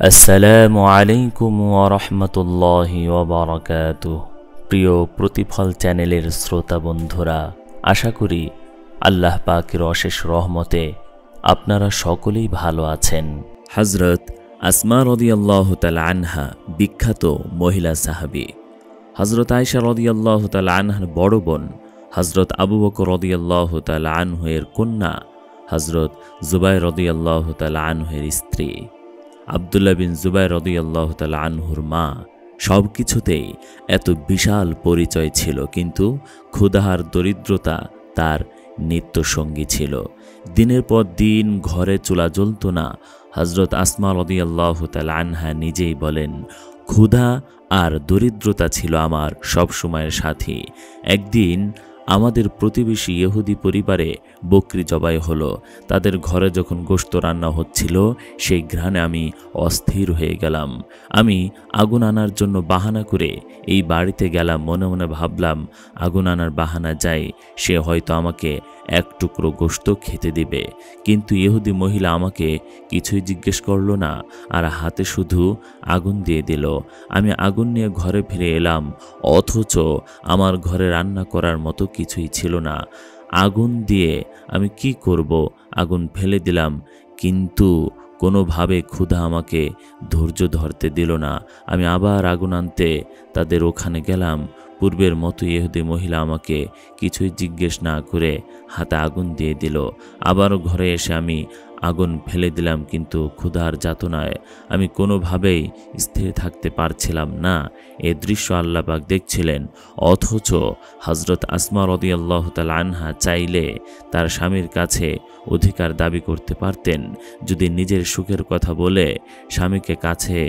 আসসালামু আলাইকুম ওয়া রাহমাতুল্লাহি ওয়া বারাকাতুহু। প্রিয় প্রতিফল চ্যানেলের শ্রোতা বন্ধুরা, আশা করি আল্লাহ পাকের অশেষ রহমতে আপনারা সকলেই ভালো আছেন। হযরত আসমা রাদিয়াল্লাহু তাআলা আনহা বিখ্যাত মহিলা সাহাবী। হযরত আয়েশা রাদিয়াল্লাহু তাআলা আনহার বড় বোন হযরত আবু বকর রাদিয়াল্লাহু তাআলা আনহু এর কন্যা হযরত জুবাইর রাদিয়াল্লাহু তাআলা আনহু এর স্ত্রী আব্দুল্লাহ বিন জুবাইর রাদিয়াল্লাহু তাআলা আনহুর মা। সব কিছুতেই এত বিশাল পরিচয় ছিল, কিন্তু ক্ষুধার দরিদ্রতা তার নিত্যসঙ্গী ছিল। দিনের পর দিন ঘরে চুলা জ্বলত না। হযরত আসমা রাদিয়াল্লাহু তাআলা আনহা নিজেই বলেন, ক্ষুধা আর দরিদ্রতা ছিল আমার সব সময়ের সাথী। একদিন আমাদের প্রতিবেশী ইহুদি পরিবারে বকরি জবাই হলো। তাদের ঘরে যখন গোশত রান্না হচ্ছিল, সেই ঘ্রাণে আমি অস্থির হয়ে গেলাম। আমি আগুন আনার জন্য বাহানা করে এই বাড়িতে গেলাম। মনে মনে ভাবলাম, আগুন আনার বাহানা যাই, সে হয়তো আমাকে এক টুকরো গোশত খেতে দিবে। কিন্তু ইহুদি মহিলা আমাকে কিছুই জিজ্ঞেস করলো না, আর হাতে শুধু আগুন দিয়ে দিল। আমি আগুন নিয়ে ঘরে ফিরে এলাম, অথচ আমার ঘরে রান্না করার মতো কিছুই ছিল না। আগুন দিয়ে আমি কি করব? আগুন ফেলে দিলাম, কিন্তু কোনোভাবে ক্ষুধা আমাকে ধৈর্য ধরতে দিল না। আমি আবার আগুন আনতে তাদের ওখানে গেলাম। পূর্বের মতো ইহুদি মহিলা আমাকে কিছুই জিজ্ঞেস না করে হাতে আগুন দিয়ে দিল। আবারও ঘরে এসে আমি আগুন ফেলে দিলাম, কিন্তু ক্ষুধার যাতনায় আমি কোনোভাবেই স্থির থাকতে পারছিলাম না। এ দৃশ্য আল্লাহ পাক দেখছিলেন, অথচ হযরত আসমা রাদিয়াল্লাহু তাআলা আনহা চাইলে তার স্বামীর কাছে অধিকার দাবি করতে পারতেন। যদি নিজের সুখের কথা বলে স্বামীকে কাছে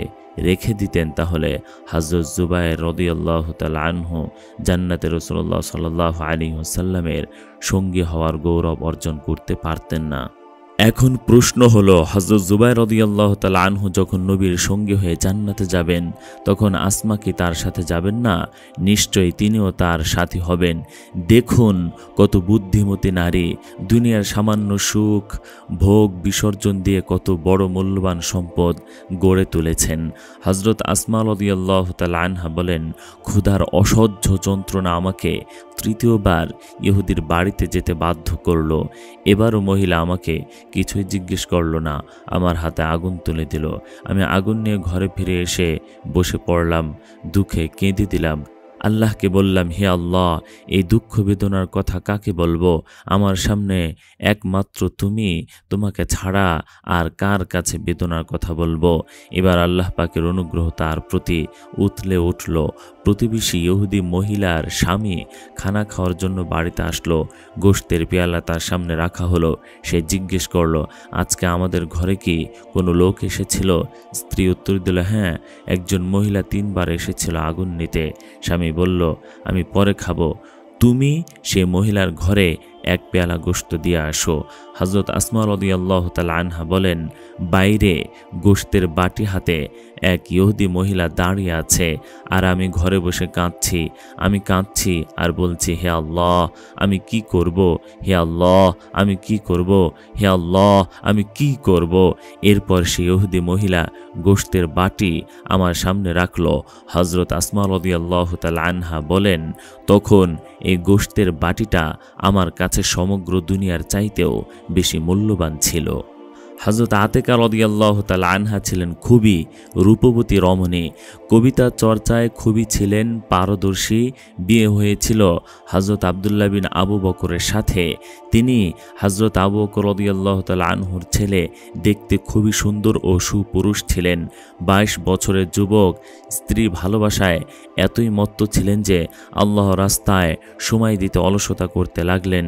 রেখে দিতেন, তাহলে হযরত জুবাইর রাদিয়াল্লাহু তাআলা আনহু জান্নাতে রাসূলুল্লাহ সাল্লাল্লাহু আলাইহি ওয়াসাল্লামের সঙ্গী হওয়ার গৌরব অর্জন করতে পারতেন না। এখন প্রশ্ন হলো, হযরত জুবাইর রাদিয়াল্লাহু তাআলা আনহু যখন নবীর সঙ্গী হয়ে জান্নাতে যাবেন, তখন আসমা কি তার সাথে যাবেন না? নিশ্চয়ই তিনিও তার সাথী হবেন। দেখুন কত বুদ্ধিমতী নারী, দুনিয়ার সামান্য সুখ ভোগ বিসর্জন দিয়ে কত বড় মূল্যবান সম্পদ গড়ে তুলেছেন। হযরত আসমা রাদিয়াল্লাহু তাআলা আনহা বলেন, ক্ষুধার অসহ্য যন্ত্রণা আমাকে তৃতীয়বার ইহুদির বাড়িতে যেতে বাধ্য করল। এবারও মহিলা আমাকে কিছুই জিজ্ঞেস করল না, আমার হাতে আগুন তুলে দিল। আমি আগুন নিয়ে ঘরে ফিরে এসে বসে পড়লাম, দুঃখে কেঁদে দিলাম। আল্লাহকে বললাম, হে আল্লাহ, এই দুঃখ বেদনার কথা কাকে বলবো? আমার সামনে একমাত্র তুমি, তোমাকে ছাড়া আর কার কাছে বেদনার কথা বলবো? এবার আল্লাহ পাকের অনুগ্রহ তার প্রতি উথলে উঠল। প্রতিবেশী ইহুদি মহিলার স্বামী খানা খাওয়ার জন্য বাড়িতে আসলো। গোশতের পেয়ালা তার সামনে রাখা হলো। সে জিজ্ঞেস করলো, আজকে আমাদের ঘরে কি কোনো লোক এসেছিল? স্ত্রী উত্তর দিল, হ্যাঁ, একজন মহিলা 3 বার এসেছিল আগুন নিতে। স্বামী বলল, আমি পরে খাবো, তুমি সে মহিলার ঘরে এক পেয়ালা গোশত দিয়ে আসো। হযরত আসমা রাদিয়াল্লাহু তাআলা আনহা বলেন, বাইরে গোশতের বাটি হাতে এক ইহুদি মহিলা দাঁড়িয়ে আছে, আর আমি ঘরে বসে কাঁদছি। আমি কাঁদছি আর বলছি, হে আল্লাহ, আমি কি করব? হে আল্লাহ, আমি কি করব? হে আল্লাহ, আমি কি করব? এরপর সেই ইহুদি মহিলা গোশতের বাটি আমার সামনে রাখলো। হযরত আসমা রাদিয়াল্লাহু তাআলা আনহা বলেন, তখন এই গোশতের বাটিটা আমার কাছে সমগ্র দুনিয়ার চাইতেও বেশি মূল্যবান ছিল। হযরত আতিকা রাদিয়াল্লাহু তাআলা আনহা ছিলেন খুবই রূপবতী রমণী, কবিতা চর্চায় খুবই ছিলেন পারদর্শী। বিয়ে হয়েছিল হযরত আব্দুল্লাহ বিন আবু বকরের সাথে। তিনি হযরত আবু বকর রাদিয়াল্লাহু তাআলা আনহুর ছেলে, দেখতে খুবই সুন্দর ও সুপুরুষ ছিলেন। 22 বছরের যুবক, স্ত্রী ভালোবাসায় এতই মত্ত ছিলেন যে আল্লাহর রাস্তায় সময় দিতে অলসতা করতে লাগলেন।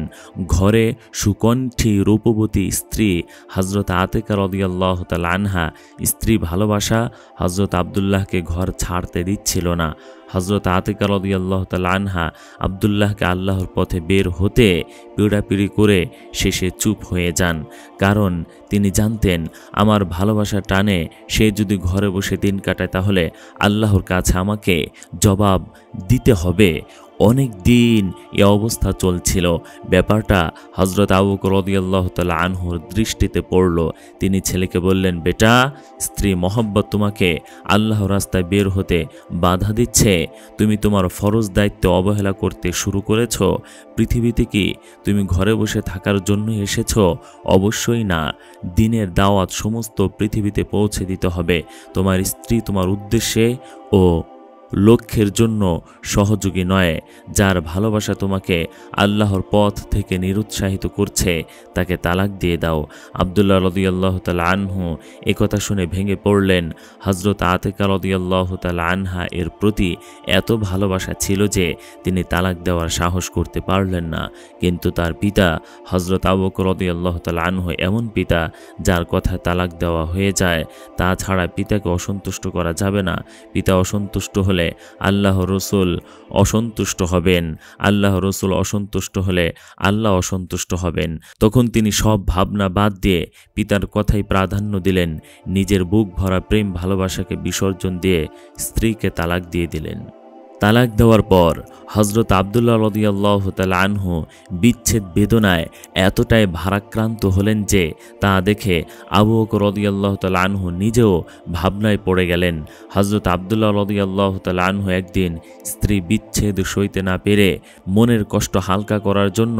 ঘরে সুকণ্ঠী রূপবতী স্ত্রী হযরত আতিকা রাদিয়াল্লাহু তাআলা আনহা, স্ত্রী ভালোবাসা হযরত আব্দুল্লাহকে ঘর ছাড়তে দিচ্ছিল না। হযরত আতিকা রাদিয়াল্লাহু তাআলা আনহা আব্দুল্লাহকে আল্লাহর পথে বের হতে পিড়াপিড়ি করে শেষে চুপ হয়ে যান, কারণ তিনি জানতেন, আমার ভালোবাসার টানে সে যদি ঘরে বসে দিন কাটায়, তাহলে আল্লাহর কাছে আমাকে জবাব দিতে হবে। অনেক দিন এ অবস্থা চলছিল। ব্যাপারটা হযরত আবু বকর রাদিয়াল্লাহু তাআলা আনহুর দৃষ্টিতে পড়ল। তিনি ছেলেকে বললেন, বেটা, স্ত্রী মহব্বত তোমাকে আল্লাহর রাস্তায় বের হতে বাধা দিচ্ছে। তুমি তোমার ফরজ দায়িত্ব অবহেলা করতে শুরু করেছ। পৃথিবীতে কি তুমি ঘরে বসে থাকার জন্য এসেছ? অবশ্যই না। দ্বীনের দাওয়াত সমস্ত পৃথিবীতে পৌঁছে দিতে হবে। তোমার স্ত্রী তোমার উদ্দেশ্যে ও লক্ষ্যের জন্য সহযোগী নয়। যার ভালোবাসা তোমাকে আল্লাহর পথ থেকে নিরুৎসাহিত করছে তাকে তালাক দিয়ে দাও। আব্দুল্লাহ রাদিয়াল্লাহু তাআলা আনহু একথা শুনে ভেঙে পড়লেন। হযরত আতিকা রাদিয়াল্লাহু তাআলা আনহা এর প্রতি এত ভালোবাসা ছিল যে তিনি তালাক দেওয়ার সাহস করতে পারলেন না। কিন্তু তার পিতা হযরত আবু বকর রাদিয়াল্লাহু তাআলা আনহু এমন পিতা যার কথায় তালাক দেওয়া হয়ে যায়। তাছাড়া পিতাকে অসন্তুষ্ট করা যাবে না। পিতা অসন্তুষ্ট হলে আল্লাহ রসুল অসন্তুষ্ট হবেন। আল্লাহ রসুল অসন্তুষ্ট হলে আল্লাহ অসন্তুষ্ট হবেন। তখন তিনি সব ভাবনা বাদ দিয়ে পিতার কথাই প্রাধান্য দিলেন। নিজের বুক ভরা প্রেম ভালোবাসাকে বিসর্জন দিয়ে স্ত্রীকে তালাক দিয়ে দিলেন। তালাক দেওয়ার পর হযরত আব্দুল্লাহ রাদিয়াল্লাহু তাআলা আনহু বিচ্ছেদ বেদনায় এতটাই ভারাক্রান্ত হলেন যে তা দেখে আবু বকর রাদিয়াল্লাহু তাআলা আনহু নিজেও ভাবনায় পড়ে গেলেন। হযরত আব্দুল্লাহ রাদিয়াল্লাহু তাআলা আনহু একদিন স্ত্রী বিচ্ছেদ সইতে না পেরে মনের কষ্ট হালকা করার জন্য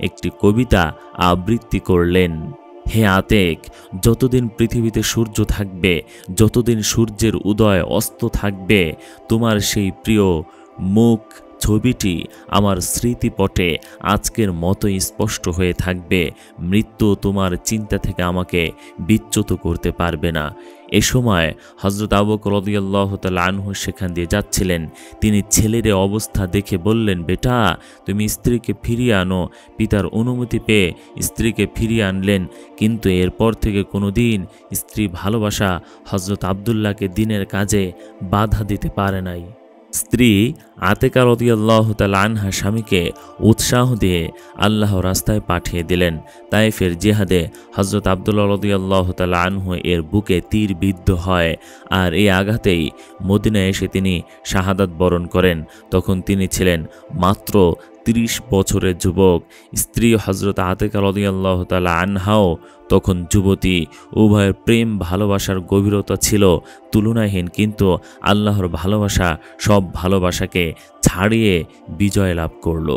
একটি কবিতা আবৃত্তি করলেন। হে আতেক, যতদিন পৃথিবীতে সূর্য থাকবে, যতদিন সূর্যের উদয় অস্ত থাকবে, তোমার সেই প্রিয় মুখ ছবিটি আমার স্মৃতিপটে আজকের মতোই স্পষ্ট হয়ে থাকবে। মৃত্যু তোমার চিন্তা থেকে আমাকে বিচ্যুত করতে পারবে না। এ সময় হযরত আবু বকর রাদিয়াল্লাহু তাআলা আনহু সেখান দিয়ে যাচ্ছিলেন। তিনি ছেলের অবস্থা দেখে বললেন, বেটা, তুমি স্ত্রীকে ফিরিয়ে আনো। পিতার অনুমতি পেয়ে স্ত্রীকে ফিরিয়ে আনলেন। কিন্তু এরপর থেকে কোনোদিন স্ত্রী ভালোবাসা হযরত আব্দুল্লাহকে দ্বীনের কাজে বাধা দিতে পারে নাই। স্ত্রী আতিকা রাদিয়াল্লাহু তাআলা আনহা স্বামীকে উৎসাহ দিয়ে আল্লাহর রাস্তায় পাঠিয়ে দিলেন। তায়েফের জিহাদে হযরত আব্দুল্লাহ রাদিয়াল্লাহু তাআলা আনহু এর বুকে তীর বিদ্ধ হয়, আর এই আঘাতেই মদিনায় এসে তিনি শাহাদাত বরণ করেন। তখন তিনি ছিলেন মাত্র 30 বছরের যুবক। স্ত্রী হযরত আতিকা রাদিয়াল্লাহু তাআলা আনহাও তখন যুবতী। উভয়ের প্রেম ভালোবাসার গভীরতা ছিল তুলনাহীন, কিন্তু আল্লাহর ভালোবাসা সব ভালোবাসাকে ছাড়িয়ে বিজয় লাভ করল।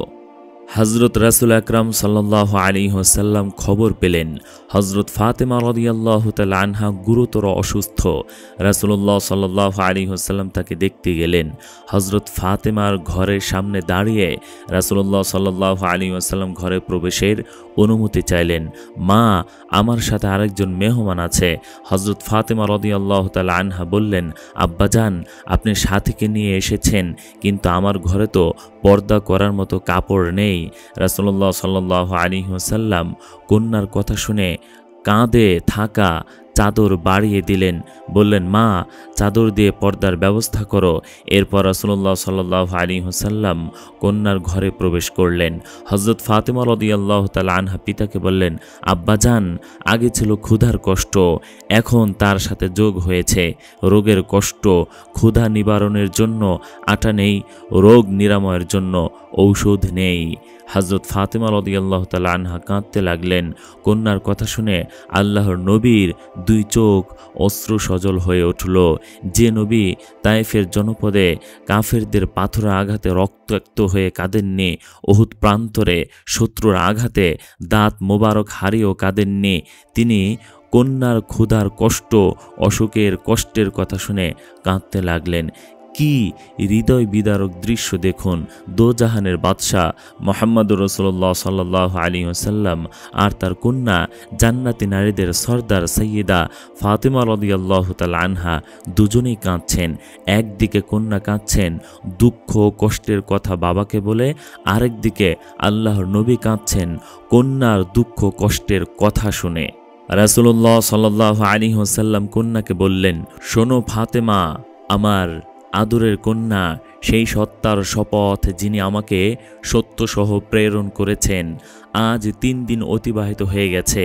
হযরত রাসূল আকরাম সাল্লাল্লাহু আলাইহি ওয়াসাল্লাম খবর পেলেন হযরত ফাতেমা রাদিয়াল্লাহু তাআলা আনহা গুরুতর অসুস্থ। রাসূলুল্লাহ সাল্লাল্লাহু আলাইহি ওয়াসাল্লাম তাকে দেখতে গেলেন। হযরত ফাতেমার ঘরের সামনে দাঁড়িয়ে রাসূলুল্লাহ সাল্লাল্লাহু আলাইহি ওয়াসাল্লাম ঘরে প্রবেশের অনুমতি চাইলেন। মা, আমার সাথে আরেকজন মেহমান আছে। হযরত ফাতেমা রাদিয়াল্লাহু তাআলা আনহা বললেন, আব্বাজান, আপনি সাথীকে নিয়ে এসেছেন, কিন্তু আমার ঘরে তো পর্দা করার মতো কাপড় নেই। রাসূলুল্লাহ সাল্লাল্লাহু আলাইহি ওয়াসাল্লাম কন্যার কথা শুনে কাঁধে থাকা চাদর বাড়িয়ে দিলেন। বললেন, মা, চাদর দিয়ে পর্দার ব্যবস্থা করো। এরপর রাসূলুল্লাহ সাল্লাল্লাহু আলাইহি ওয়াসাল্লাম কন্যার ঘরে প্রবেশ করলেন। হযরত ফাতেমা রাদিয়াল্লাহু তাআলা আনহা পিতাকে বললেন, আব্বাজান, আগে ছিল ক্ষুধার কষ্ট, এখন তার সাথে যোগ হয়েছে রোগের কষ্ট। ক্ষুধা নিবারণের জন্য আটা নেই, রোগ নিরাময়ের জন্য ঔষধ নেই। হযরত ফাতেমা রাদিয়াল্লাহু তাআলা আনহা কাঁদতে লাগলেন। কন্যার কথা শুনে আল্লাহর নবীর 2 চোখ অশ্রু সজল হয়ে উঠল। যে নবী তায়েফের জনপদে কাফেরদের পাথরের আঘাতে রক্তাক্ত হয়ে কাঁদেননি, উহুদ প্রান্তরে শত্রুর আঘাতে দাঁত মোবারক হারিয়েও কাঁদেননি, তিনি কন্যার ক্ষুধার কষ্ট, অসুখের কষ্টের কথা শুনে কাঁদতে লাগলেন। কি হৃদয় বিদারক দৃশ্য দেখুন! দোজাহানের বাদশাহ মুহাম্মদুর রাসূলুল্লাহ সাল্লাল্লাহু আলাইহি ওয়াসাল্লাম আর তার কন্যা জান্নাতি নারীদের সর্দার সাইয়্যিদা ফাতেমা রাদিয়াল্লাহু তাআলা আনহা দুজনেই কাঁদছেন। একদিকে কন্যা কাঁদছেন দুঃখ কষ্টের কথা বাবাকে বলে, আরেকদিকে আল্লাহর নবী কাঁদছেন কন্যার দুঃখ কষ্টের কথা শুনে। রাসূলুল্লাহ সাল্লাল্লাহু আলাইহি ওয়াসাল্লাম কন্যাকে বললেন, শোনো ফাতেমা, আমার আদরের কন্যা, সেই সত্তার শপথ যিনি আমাকে সত্যসহ প্রেরণ করেছেন, আজ 3 দিন অতিবাহিত হয়ে গেছে,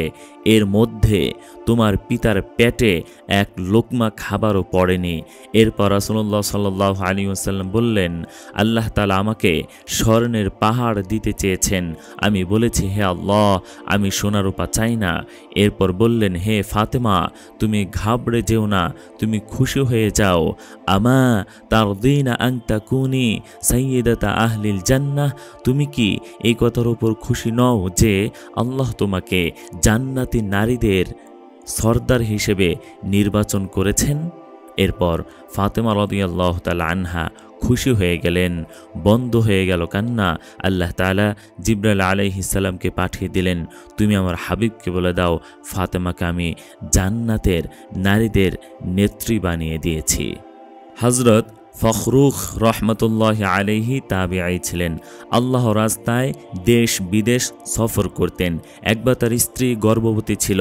এর মধ্যে তোমার পিতার পেটে এক লোকমা খাবারও পড়েনি। এরপর রাসূলুল্লাহ সাল্লাল্লাহু আলাইহি ওয়াসাল্লাম বললেন, আল্লাহ তাআলা আমাকে স্বর্ণের পাহাড় দিতে চেয়েছেন। আমি বলেছি, হে আল্লাহ, আমি সোনা রূপা চাই না। এরপর বললেন, হে ফাতেমা, তুমি ঘাবড়ে যেও না, তুমি খুশি হয়ে যাও। আমা তারদিনা আন তাকুনি সাইয়্যিদাতা আহলিল জান্নাহ, তুমি কি এই কথার উপর খুশি নও যে আল্লাহ তোমাকে জান্নাতি নারীদের সর্দার হিসেবে নির্বাচন করেছেন? এরপর ফাতেমা রাদিয়াল্লাহু তাআলা আনহা খুশি হয়ে গেলেন, বন্ধ হয়ে গেল কান্না। আল্লাহ তাআলা জিবরাইল আলাইহিস সালামকে পাঠিয়ে দিলেন, তুমি আমার হাবিবকে বলে দাও, ফাতেমাকে আমি জান্নাতের নারীদের নেত্রী বানিয়ে দিয়েছি। হযরত ফখরুখ রহমতুল্লাহ আলাইহি তাবিঈ ছিলেন। আল্লাহ রাস্তায় দেশ বিদেশ সফর করতেন। একবার তার স্ত্রী গর্ভবতী ছিল।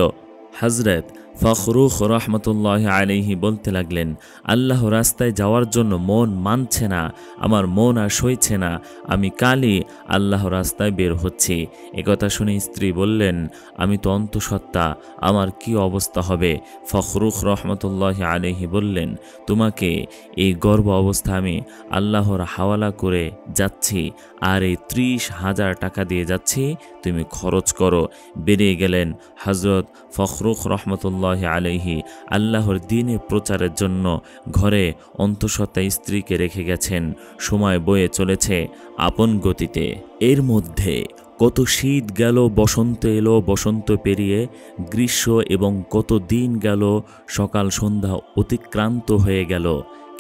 হযরত ফখরুখ রহমতুল্লাহ আলাইহি বলতে লাগলেন, আল্লাহ রাস্তায় যাওয়ার জন্য মন মানছে না, আমার মন আর সইছে না, আমি কালই আল্লাহ রাস্তায় বের হচ্ছি। একথা শুনে স্ত্রী বললেন, আমি তো অন্তঃসত্ত্বা, আমার কি অবস্থা হবে? ফখরুখ রহমতুল্লাহ আলাইহি বললেন, তোমাকে এই গর্ভ অবস্থা আমি আল্লাহর হাওয়ালা করে যাচ্ছি, আর এই 30,000 টাকা দিয়ে যাচ্ছি, তুমি খরচ করো। বেরিয়ে গেলেন। হযরত ফখরুখ রহমতুল্লাহ আলাইহি আল্লাহর দ্বীনে প্রচারের জন্য ঘরে অন্তঃসত্ত্বা স্ত্রীকে রেখে গেছেন। সময় বয়ে চলেছে আপন গতিতে। এর মধ্যে কত শীত গেল, বসন্ত এলো, বসন্ত পেরিয়ে গ্রীষ্ম, এবং কত দিন গেল, সকাল সন্ধ্যা অতিক্রান্ত হয়ে গেল,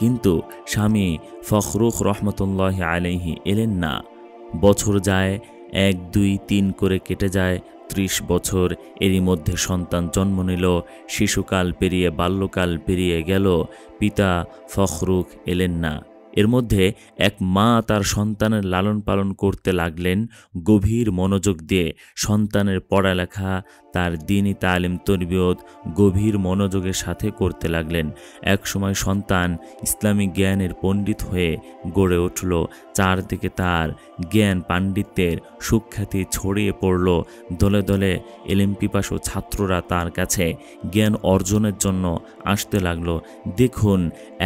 কিন্তু স্বামী ফখরুখ রহমতুল্লাহ আলাইহি এলেন না। বছর যায়, 1, 2, 3 করে কেটে যায় 30 বছর। এরই মধ্যে সন্তান জন্ম নিল। শিশুকাল পেরিয়ে বাল্যকাল পেরিয়ে গেল, পিতা ফখরুখ এলেন না। এর মধ্যে এক মা তার সন্তানের লালন পালন করতে লাগলেন গভীর মনোযোগ দিয়ে। সন্তানের পড়ালেখা, তার দ্বীনি তালিম তরবিয়ত গভীর মনোযোগের সাথে করতে লাগলেন। এক সময় সন্তান ইসলামী জ্ঞানের পণ্ডিত হয়ে গড়ে উঠল। চারদিকে তার জ্ঞান পাণ্ডিত্যের সুখ্যাতি ছড়িয়ে পড়ল। দলে দলে এলেম পিপাসু ছাত্ররা তার কাছে জ্ঞান অর্জনের জন্য আসতে লাগলো। দেখুন,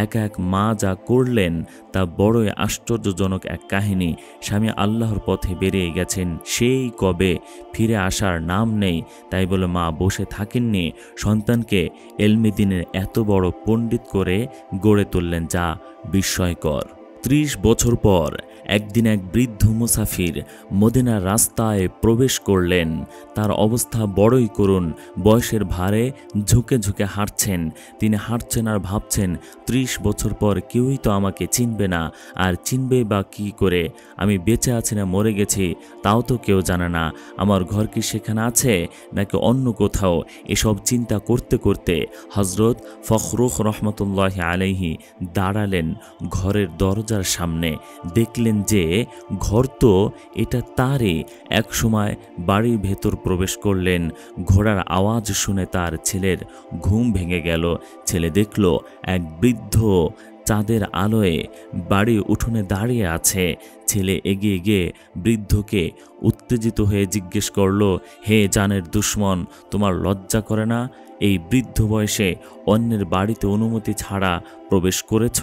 এক এক মা যা করলেন তা বড়ই আশ্চর্যজনক এক কাহিনী। স্বামী আল্লাহর পথে বেরিয়ে গেছেন, সেই কবে, ফিরে আসার নাম নেই। তাই বলে মা বসে থাকেননি, সন্তানকে এলমে দ্বীনের এত বড় পণ্ডিত করে গড়ে তুললেন, যা বিস্ময়কর। 30 বছর পর একদিন এক বৃদ্ধ মুসাফির মদিনার রাস্তায় প্রবেশ করলেন। তার অবস্থা বড়ই করুণ, বয়সের ভারে ঝুঁকে ঝুঁকে হাঁটছেন। তিনি হাঁটছেন আর ভাবছেন, 30 বছর পর কেউই তো আমাকে চিনবে না, আর চিনবে বা কি করে? আমি বেঁচে আছি না মরে গেছি তাও তো কেউ জানে না। আমার ঘর কি সেখানে আছে নাকি অন্য কোথাও? এসব চিন্তা করতে করতে হযরত ফখরুখ রহমতুল্লাহ আলাইহি দাঁড়ালেন ঘরের দরজার সামনে। দেখলেন যে ঘর তো এটা তারই। এক সময় বাড়ির ভেতর প্রবেশ করলেন। ঘোড়ার আওয়াজ শুনে তার ছেলের ঘুম ভেঙে গেল। ছেলে দেখল এক বৃদ্ধ চাঁদের আলোয় বাড়ির উঠোনে দাঁড়িয়ে আছে। ছেলে এগিয়ে গিয়ে বৃদ্ধকে উত্তেজিত হয়ে জিজ্ঞেস করল, হে জানের দুশ্মন, তোমার লজ্জা করে না? এই বৃদ্ধ বয়সে অন্যের বাড়িতে অনুমতি ছাড়া প্রবেশ করেছ?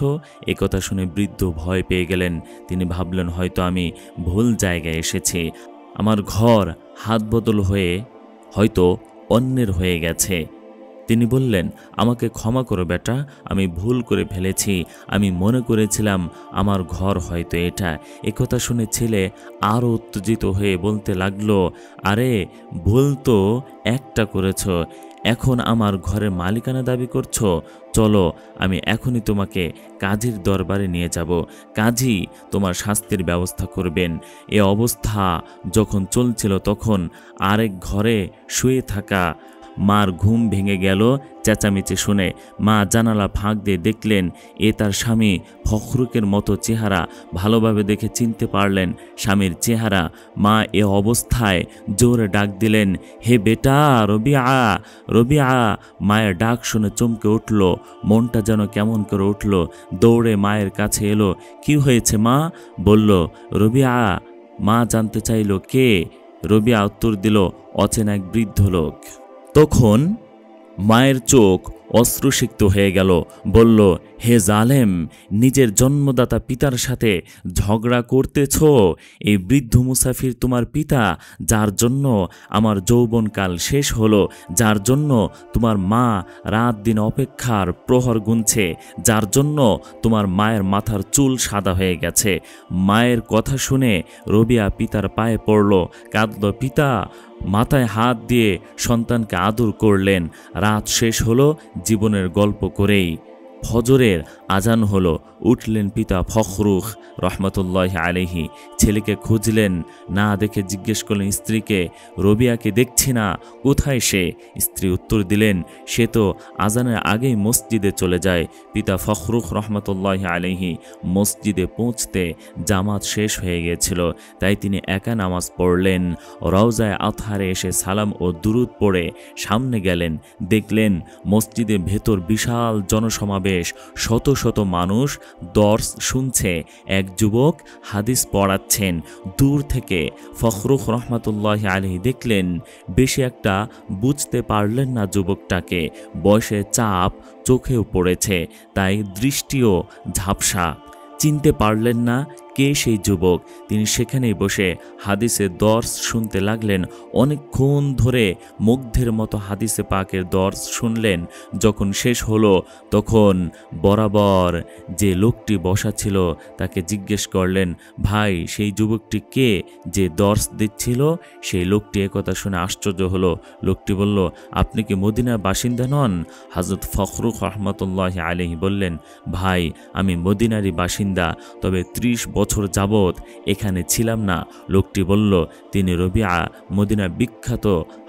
একথা শুনে বৃদ্ধ ভয় পেয়ে গেলেন। তিনি ভাবলেন, হয়তো আমি ভুল জায়গায় এসেছি, আমার ঘর হাত বদল হয়ে হয়তো অন্যের হয়ে গেছে। তিনি বললেন, আমাকে ক্ষমা করো বেটা, আমি ভুল করে ফেলেছি, আমি মনে করেছিলাম আমার ঘর হয়তো এটা। একথা শুনে ছেলে আরও উত্তেজিত হয়ে বলতে লাগলো, আরে ভুল তো একটা করেছ, এখন আমার ঘরের মালিকানা দাবি করছো? চলো, আমি এখনই তোমাকে কাজীর দরবারে নিয়ে যাব, কাজী তোমার শাস্তির ব্যবস্থা করবেন। এ অবস্থা যখন চলছিল তখন আরেক ঘরে শুয়ে থাকা মার ঘুম ভেঙে গেল চেঁচামেচি শুনে। মা জানালা ফাঁক দিয়ে দেখলেন এ তার স্বামী ফখরুকের মতো চেহারা। ভালোভাবে দেখে চিনতে পারলেন স্বামীর চেহারা। মা এ অবস্থায় জোরে ডাক দিলেন, হে বেটা রবিআ, রবিআ। মায়ের ডাক শুনে চমকে উঠল, মনটা যেন কেমন করে উঠল। দৌড়ে মায়ের কাছে এলো। কি হয়েছে মা? বলল রবিআ। মা জানতে চাইল কে? রবিয়া উত্তর দিল, অচেনা এক বৃদ্ধ লোক। তখন মায়ের চোখ অশ্রুসিক্ত হয়ে গেল। বলল, হে জালেম, নিজের জন্মদাতা পিতার সাথে ঝগড়া করতেছ? এই বৃদ্ধ মুসাফির তোমার পিতা, যার জন্য আমার যৌবনকাল শেষ হলো, যার জন্য তোমার মা রাত দিন অপেক্ষার প্রহর গুনছে, যার জন্য তোমার মায়ের মাথার চুল সাদা হয়ে গেছে। মায়ের কথা শুনে রবিয়া পিতার পায়ে পড়ল, কাঁদল। পিতা মাথায় হাত দিয়ে সন্তানকে আদর করলেন। রাত শেষ হলো জীবনের গল্প করেই। ফজরের আজান হলো, উঠলেন পিতা ফখরুখ রহমতুল্লাহ আলাইহি। ছেলেকে খুঁজলেন, না দেখে জিজ্ঞেস করলেন স্ত্রীকে, রবিয়াকে দেখছি না, কোথায় সে? স্ত্রী উত্তর দিলেন, সে তো আজানের আগেই মসজিদে চলে যায়। পিতা ফখরুখ রহমতুল্লাহ আলাইহি মসজিদে পৌঁছতে জামাত শেষ হয়ে গিয়েছিল, তাই তিনি একা নামাজ পড়লেন। রওজায়ে আতহারে এসে সালাম ও দুরুদ পড়ে সামনে গেলেন। দেখলেন মসজিদের ভেতর বিশাল জনসমাবেশ, শত শত মানুষ দর্স শুনছে। এক যুবক হাদিস পড়াচ্ছেন। দূর থেকে ফখরুখ রহমতুল্লাহ আলাইহি দেখলেন, বেশি একটা বুঝতে পারলেন না যুবকটাকে। বয়সের চাপ চোখেও পড়েছে, তাই দৃষ্টিও ঝাপসা। চিনতে পারলেন না কে সেই যুবক। তিনি সেখানেই বসে হাদিসের দর্স শুনতে লাগলেন। অনেকক্ষণ ধরে মুগ্ধের মতো হাদিসে পাকের দর্স শুনলেন। যখন শেষ হলো তখন বরাবর যে লোকটি বসা ছিল তাকে জিজ্ঞেস করলেন, ভাই, সেই যুবকটি কে যে দর্স দিচ্ছিল? সেই লোকটি একথা শুনে আশ্চর্য হলো। লোকটি বলল, আপনি কি মদিনার বাসিন্দা নন? হযরত ফখরুখ রহমতুল্লাহ আলাইহি বললেন, ভাই, আমি মদিনারই বাসিন্দা, তবে 30 বছর যাবৎ এখানে ছিলাম না। লোকটি বলল, তিনি রবিয়া মদিনার বিখ্যাত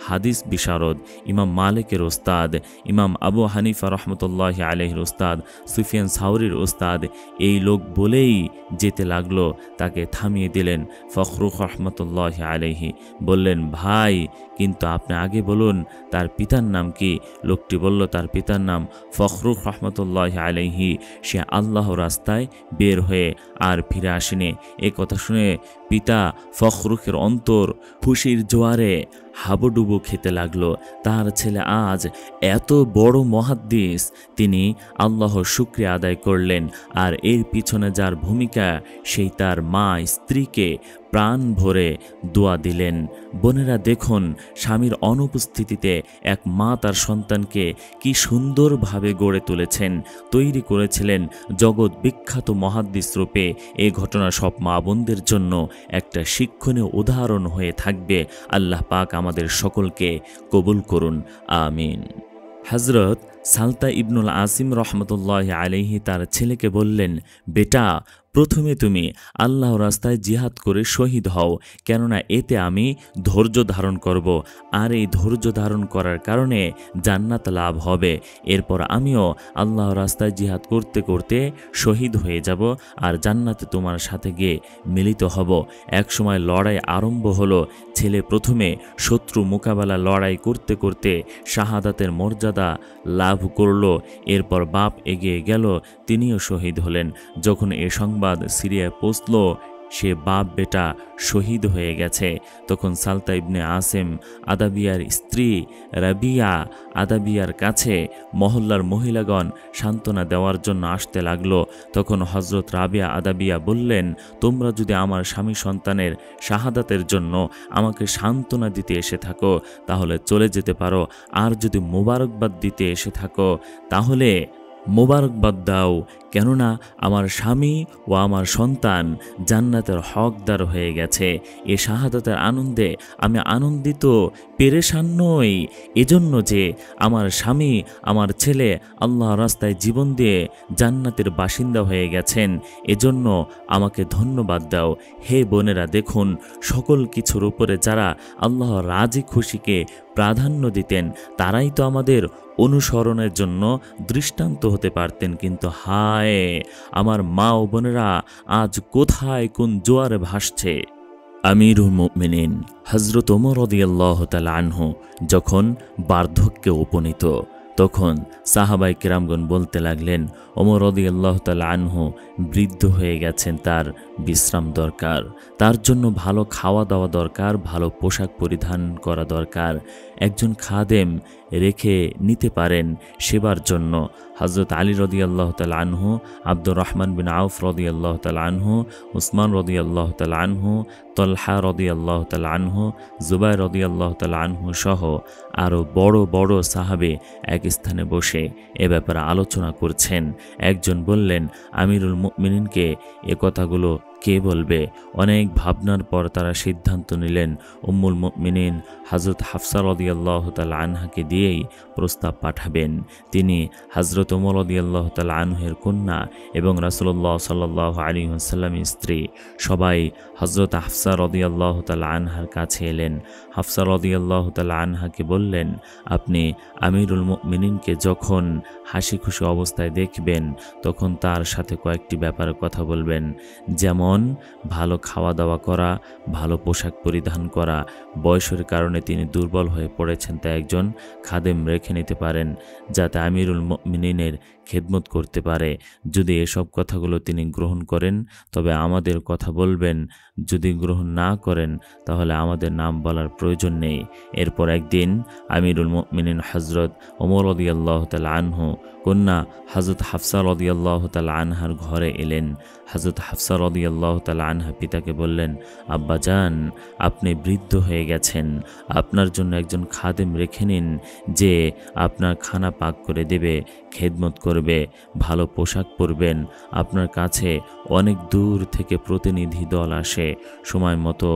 হাদিস বিশারদ, ইমাম মালিকের ওস্তাদ, ইমাম আবু হানিফা রহমতুল্লাহ আলাইহির ওস্তাদ, সুফিয়ান সাউরির ওস্তাদ। এই লোক বলেই যেতে লাগলো। তাকে থামিয়ে দিলেন। ফখরুখ রহমতুল্লাহ আলাইহি বললেন, ভাই, কিন্তু আপনি আগে বলুন তার পিতার নাম কি? লোকটি বলল, তার পিতার নাম ফখরুখ রহমতুল্লাহ আলাইহি। সে আল্লাহর রাস্তায় বের হয়ে আর ফিরে আসেনি। এ কথা শুনে পিতা ফখরুখের অন্তর খুশির জোয়ারে হাবুডুবু খেতে লাগলো। তার ছেলে আজ এত বড় মুহাদ্দিস। তিনি আল্লাহর শুকরিয়া আদায় করলেন। আর এর পিছনে যার ভূমিকা, সেই তার মা স্ত্রীকে প্রাণ ভরে দোয়া দিলেন। বোনেরা, দেখুন, স্বামীর অনুপস্থিতিতে এক মা তার সন্তানকে কি সুন্দরভাবে গড়ে তুলেছেন, তৈরি করেছিলেন জগৎ বিখ্যাত মুহাদ্দিস রূপে। এই ঘটনা সব মা বোনদের জন্য একটা শিক্ষণীয় উদাহরণ হয়ে থাকবে। আল্লাহ পাক আমাদের সকলকে কবুল করুন, আমিন। হযরত সালতা ইবনুল আসিম রহমতুল্লাহ আলাইহি তার ছেলেকে বললেন, বেটা, প্রথমে তুমি আল্লাহর রাস্তায় জিহাদ করে শহীদ হও, কেননা এতে আমি ধৈর্য ধারণ করব, আর এই ধৈর্য ধারণ করার কারণে জান্নাত লাভ হবে। এরপর আমিও আল্লাহর রাস্তায় জিহাদ করতে করতে শহীদ হয়ে যাব, আর জান্নাতে তোমার সাথে গিয়ে মিলিত হব। একসময় লড়াই আরম্ভ হলো। ছেলে প্রথমে শত্রু মোকাবেলা লড়াই করতে করতে শাহাদাতের মর্যাদা লাভ করল। এরপর বাপ এগিয়ে গেল, তিনিও শহীদ হলেন। যখন এ সংবাদ সিরিয়ায় পৌঁছল, সে বাপ বেটা শহীদ হয়ে গেছে, তখন সালতা ইবনে আসিম আদাবিয়ার স্ত্রী রাবিয়া আদাবিয়ার কাছে মহল্লার মহিলাগণ সান্ত্বনা দেওয়ার জন্য আসতে লাগলো। তখন হযরত রাবিয়া আদাবিয়া বললেন, তোমরা যদি আমার স্বামী সন্তানের শাহাদাতের জন্য আমাকে সান্ত্বনা দিতে এসে থাকো তাহলে চলে যেতে পারো, আর যদি মোবারকবাদ দিতে এসে থাকো তাহলে মোবারকবাদ দাও, কেননা আমার স্বামী ও আমার সন্তান জান্নাতের হকদার হয়ে গেছে। এ শাহাদাতের আনন্দে আমি আনন্দিত, পেরেশান নই, এজন্য যে আমার স্বামী, আমার ছেলে আল্লাহর রাস্তায় জীবন দিয়ে জান্নাতের বাসিন্দা হয়ে গেছেন, এজন্য আমাকে ধন্যবাদ দাও। হে বোনেরা, দেখুন, সকল কিছুর উপরে যারা আল্লাহর রাজি খুশিকে প্রাধান্য দিতেন তারাই তো আমাদের অনুসরণের জন্য দৃষ্টান্ত হতে পারতেন। কিন্তু হায়, আমার মা ও বোনেরা আজ কোথায় কোন জোয়ারে ভাসছে। আমিরুল মুমিনিন হযরত ওমর রাদিয়াল্লাহু তাআলা আনহু যখন বার্ধক্যে উপনীত, তখন সাহাবায়ে কেরামগণ বলতে লাগলেন, ওমর রাদিয়াল্লাহু তাআলা আনহু বৃদ্ধ হয়ে গেছেন, তার বিশ্রাম দরকার, তার জন্য ভালো খাওয়া দাওয়া দরকার, ভালো পোশাক পরিধান করা দরকার। একজন খাদেম রেখে নিতে পারেন সেবার জন্য। হযরত আলী রাদিয়াল্লাহু তাআলা আনহু, আব্দুর রহমান বিন আউফ রাদিয়াল্লাহু তাআলা আনহু, উসমান রাদিয়াল্লাহু তাআলা আনহু, তলহা রাদিয়াল্লাহু তাআলা আনহু, জুবাইর রাদিয়াল্লাহু তাআলা আনহু সহ আরও বড় বড় সাহাবে এক স্থানে বসে এ ব্যাপারে আলোচনা করছেন। একজন বললেন, আমিরুল মুমিনিনকে এ কথাগুলো কে বলবে? অনেক ভাবনার পর তারা সিদ্ধান্ত নিলেন উম্মুল মুমিনিন হযরত হাফসা রাদিয়াল্লাহু তাআলা আনহাকে দিয়েই প্রস্তাব পাঠাবেন। তিনি হযরত ওমর রাদিয়াল্লাহু তাআলা আনহুর কন্যা এবং রাসূলুল্লাহ সাল্লাল্লাহু আলাইহি ওয়াসাল্লামের স্ত্রী। সবাই হযরত হাফসা রাদিয়াল্লাহু তাআলা আনহার কাছে এলেন। হাফসা রাদিয়াল্লাহু তাআলা আনহাকে বললেন, আপনি আমিরুল মুমিনিনকে যখন হাসি খুশি অবস্থায় দেখবেন তখন তার সাথে কয়েকটি ব্যাপারে কথা বলবেন, যেমন ভালো খাওয়া দাওয়া করা, ভালো পোশাক পরিধান করা। বয়সের কারণে তিনি দুর্বল হয়ে পড়েছেন, তাই একজন খাদেম রেখে নিতে পারেন যাতে আমিরুল মুমিনিনের খেদমত করতে পারে। যদি এসব কথাগুলো তিনি গ্রহণ করেন তবে আমাদের কথা বলবেন, যদি গ্রহণ না করেন তাহলে আমাদের নাম বলার প্রয়োজন নেই। এরপর একদিন আমিরুল মুমিনিন হযরত ওমর রাদিয়াল্লাহু তাআলা আনহু কন্যা হযরত হাফসা রাদিয়াল্লাহু তাআলা আনহার ঘরে এলেন। হযরত হাফসা রাদিয়াল্লাহু তাআলা আনহা পিতাকে বললেন, আব্বাজান, আপনি বৃদ্ধ হয়ে গেছেন, আপনার জন্য একজন খাদেম রেখে নিন যে আপনার খানা পাক করে দেবে, খেদমত করবে, ভালো পোশাক পরবেন। আপনার কাছে অনেক দূর থেকে প্রতিনিধি দল আসে, সময় মতো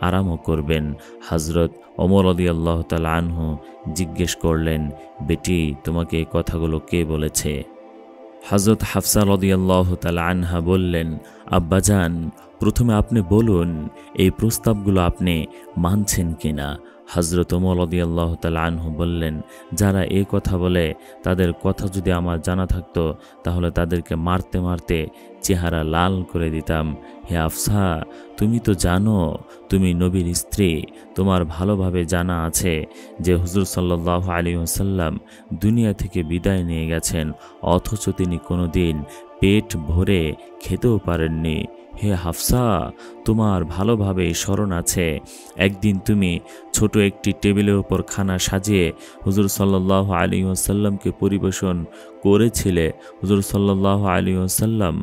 আরামও করবেন। হযরত ওমর রাদিয়াল্লাহু তাআলা আনহু জিজ্ঞেস করলেন, বেটি, তোমাকে এই কথাগুলো কে বলেছে? হযরত হাফসা রাদিয়াল্লাহু তাআলা আনহা বললেন, আব্বাজান, প্রথমে আপনি বলুন এই প্রস্তাবগুলো আপনি মানছেন কিনা। হযরত ওমর রাদিয়াল্লাহু তাআলা আনহু বললেন, যারা এই কথা বলে তাদের কথা যদি আমার জানা থাকতো তাহলে তাদেরকে মারতে মারতে চেহারা লাল করে দিতাম। হে হাফসা, তুমি তো জানো তুমি নবীর স্ত্রী, তোমার ভালোভাবে জানা আছে যে হুজুর সাল্লাল্লাহু আলাইহি ওয়াসাল্লাম দুনিয়া থেকে বিদায় নিয়ে গেছেন, অথচ তিনি কোনোদিন পেট ভরে খেতেও পারেননি। হে হাফসা, তোমার ভালোভাবে স্মরণ আছে একদিন তুমি ছোট একটি টেবিলের উপর খানা সাজিয়ে হুজুর সাল্লাল্লাহু আলাইহি ওয়াসাল্লামকে পরিবেশন করেছিলে। হুজুর সাল্লাল্লাহু আলাইহি ওয়াসাল্লাম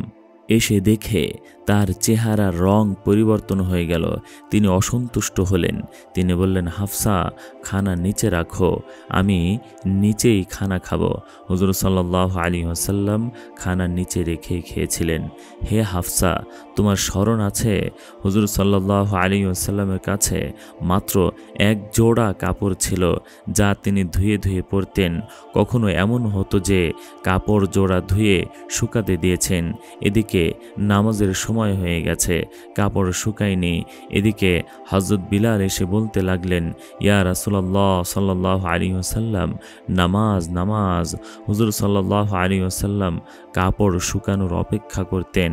এসে দেখে তার চেহারার রং পরিবর্তন হয়ে গেল। তিনি অসন্তুষ্ট হলেন। তিনি বললেন, হাফসা, খানা নিচে রাখো, আমি নিচেই খানা খাবো। হুজুর সাল্লাল্লাহু আলাইহি ওয়াসাল্লাম খানা নিচে রেখে খেয়েছিলেন। হে হাফসা, তোমার স্মরণ আছে হুজুর সাল্লাল্লাহু আলাইহি ওয়াসাল্লামের কাছে মাত্র এক জোড়া কাপড় ছিল যা তিনি ধুয়ে ধুয়ে পরতেন। কখনো এমন হতো যে কাপড় জোড়া ধুয়ে শুকাতে দিয়েছেন, এদিকে নামাজের সময় হয়ে গেছে, কাপড় শুকায়নি। এদিকে হযরত বিলাল এসে বলতে লাগলেন, ইয়া রাসূলুল্লাহ সাল্লাল্লাহু আলাইহি ওয়াসাল্লাম, নামাজ নামাজ। হুজুর সাল্লাল্লাহু আলাইহি ওয়াসাল্লাম কাপড় শুকানোর অপেক্ষা করতেন।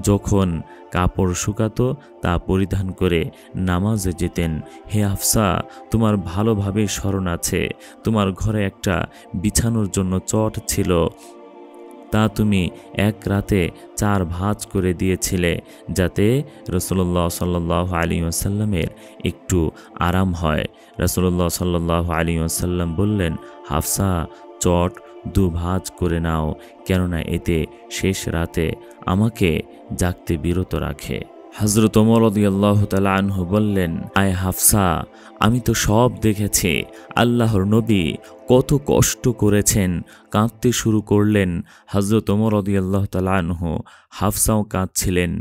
যখন কাপড় শুকাতো তা পরিধান করে নামাজে যেতেন। হে হাফসা, তোমার ভালোভাবে স্মরণ আছে তোমার ঘরে একটা বিছানোর জন্য চট ছিল, তা তুমি এক রাতে 4 ভাঁজ করে দিয়েছিলে যাতে রাসূলুল্লাহ সাল্লাল্লাহু আলাইহি ওয়াসাল্লামের একটু আরাম হয়। রাসূলুল্লাহ সাল্লাল্লাহু আলাইহি ওয়াসাল্লাম বললেন, হাফসা, চট 2 ভাঁজ করে নাও, কেননা এতে শেষ রাতে আমাকে জাগতে বিরত রাখে। হযরত ওমর রাদিয়াল্লাহু তাআলা আনহু বললেন, আয় হাফসা, আমি তো সব দেখেছি। আল্লাহর নবী কত কষ্ট করেছেন। কাঁদতে শুরু করলেন। হযরত ওমর রাদিয়াল্লাহু তাআলা আনহু হাফসাও কাঁদছিলেন।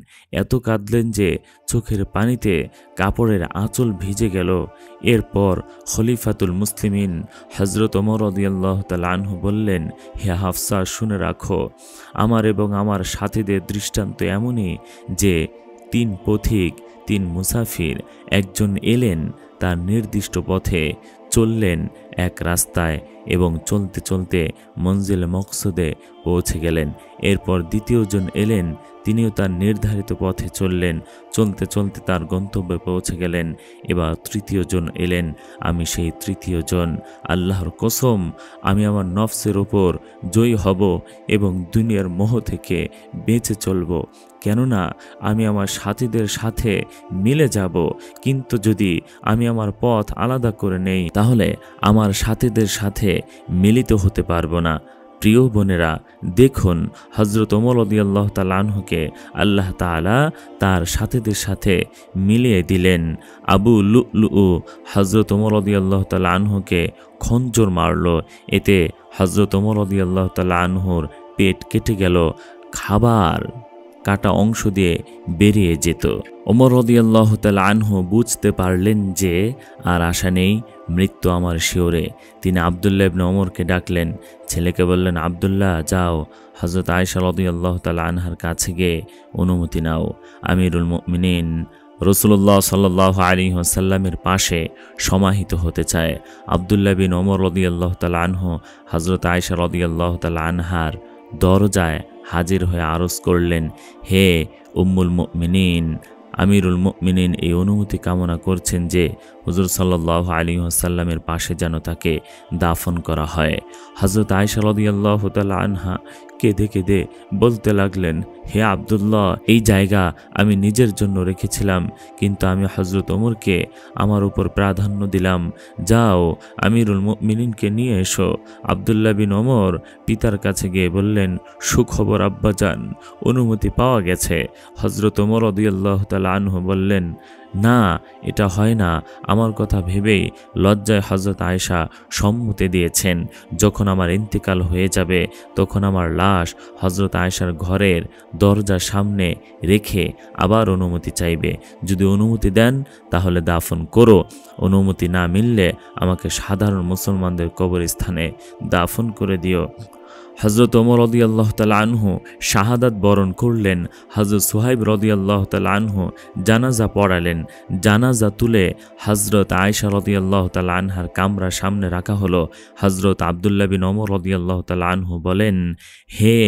এত কাঁদলেন যে চোখের পানিতে কাপড়ের আঁচল ভিজে গেল। এরপর খলিফাতুল মুসলিমিন হযরত ওমর রাদিয়াল্লাহু তাআলা আনহু বললেন, হে হাফসা, শুনে রাখো, আমার এবং আমার সাথীদের দৃষ্টান্ত এমনই যে 3 পথিক, 3 মুসাফির, একজন এলেন তার নির্দিষ্ট পথে, চললেন এক রাস্তায় এবং চলতে চলতে মঞ্জিল মকসদে পৌঁছে গেলেন। এরপর দ্বিতীয়জন এলেন, তিনিও তার নির্ধারিত পথে চললেন। চলতে চলতে তার গন্তব্যে পৌঁছে গেলেন। এবার তৃতীয় জন এলেন। আমি সেই তৃতীয় জন। আল্লাহর কসম, আমি আমার নফসের ওপর জয়ী হব এবং দুনিয়ার মোহ থেকে বেঁচে চলব, কেননা আমি আমার সাথীদের সাথে মিলে যাব। কিন্তু যদি আমি আমার পথ আলাদা করে নেই, তাহলে আমার সাথীদের সাথে মিলিত হতে পারবো না। প্রিয় বোনেরা, দেখুন হযরত ওমর রাদিয়াল্লাহু তাআলা আনহুকে আল্লাহ তাআলা তার সাথীদের সাথে মিলিয়ে দিলেন। আবু লুলু হযরত ওমর রাদিয়াল্লাহু তাআলা আনহুকে খঞ্জর মারল। এতে হযরত ওমর রাদিয়াল্লাহু তাআলা আনহুর পেট কেটে গেল, খাবার কাটা অংশ দিয়ে বেরিয়ে যেত। ওমর রাদিয়াল্লাহু তাআলা আনহু বুঝতে পারলেন যে আর আশা নেই, মৃত্যু আমার শিওরে। তিনি আব্দুল্লাহ ইবনে ওমরকে ডাকলেন। ছেলেকে বললেন, আব্দুল্লাহ, যাও হযরত আয়েশা রাদিয়াল্লাহু তাআলা আনহার কাছে গিয়ে অনুমতি নাও। আমিরুল মুমিনিন রাসূলুল্লাহ সাল্লাল্লাহু আলাইহি ওয়াসাল্লামের পাশে সমাহিত হতে চায়। আব্দুল্লাহ বিন ওমর রাদিয়াল্লাহু তাআলা আনহু হযরত আয়েশা রাদিয়াল্লাহু তাআলা আনহার দরজায় হাজির হয়ে আরজ করলেন, হে উম্মুল মুমিনিন, আমিরুল মুমিনিন এই অনুমতি কামনা করছেন যে হুজুর সাল্লাল্লাহু আলাইহি ওয়াসাল্লামের পাশে যেন তাকে দাফন করা হয়। হযরত আয়েশা রাদিয়াল্লাহু তাআলা আনহা কেঁদে কেঁদে বলতে লাগলেন, হে আব্দুল্লাহ, এই জায়গা আমি নিজের জন্য রেখেছিলাম, কিন্তু আমি হযরত ওমরকে আমার উপর প্রাধান্য দিলাম। যাও আমিরুল মুমিনিনকে নিয়ে এসো। আব্দুল্লাহ বিন ওমর পিতার কাছে গিয়ে বললেন, সুখবর আব্বাজান, অনুমতি পাওয়া গেছে। হযরত ওমর রাদিয়াল্লাহু তাআলা আনহু বললেন, না, এটা হয় না। আমার কথা ভেবেই লজ্জায় হযরত আয়েশা সম্মতি দিয়েছেন। যখন আমার ইন্তেকাল হয়ে যাবে, তখন আমার লাশ হযরত আয়েশার ঘরের দরজার সামনে রেখে আবার অনুমতি চাইবে। যদি অনুমতি দেন তাহলে দাফন করো, অনুমতি না মিললে আমাকে সাধারণ মুসলমানদের কবরস্থানে দাফন করে দিও। হযরত ওমর রাদিয়াল্লাহু তাআলা আনহু শাহাদাত বরণ করলেন। হযরত সুহাইব রাদিয়াল্লাহু তাআলা আনহু জানাজা পড়ালেন। জানাজা তুলে হযরত আয়েশা রাদিয়াল্লাহু তাআলা আনহার কামরার সামনে রাখা হলো। হযরত আব্দুল্লাহ বিন ওমর রাদিয়াল্লাহু তাআলা আনহু বলেন, হে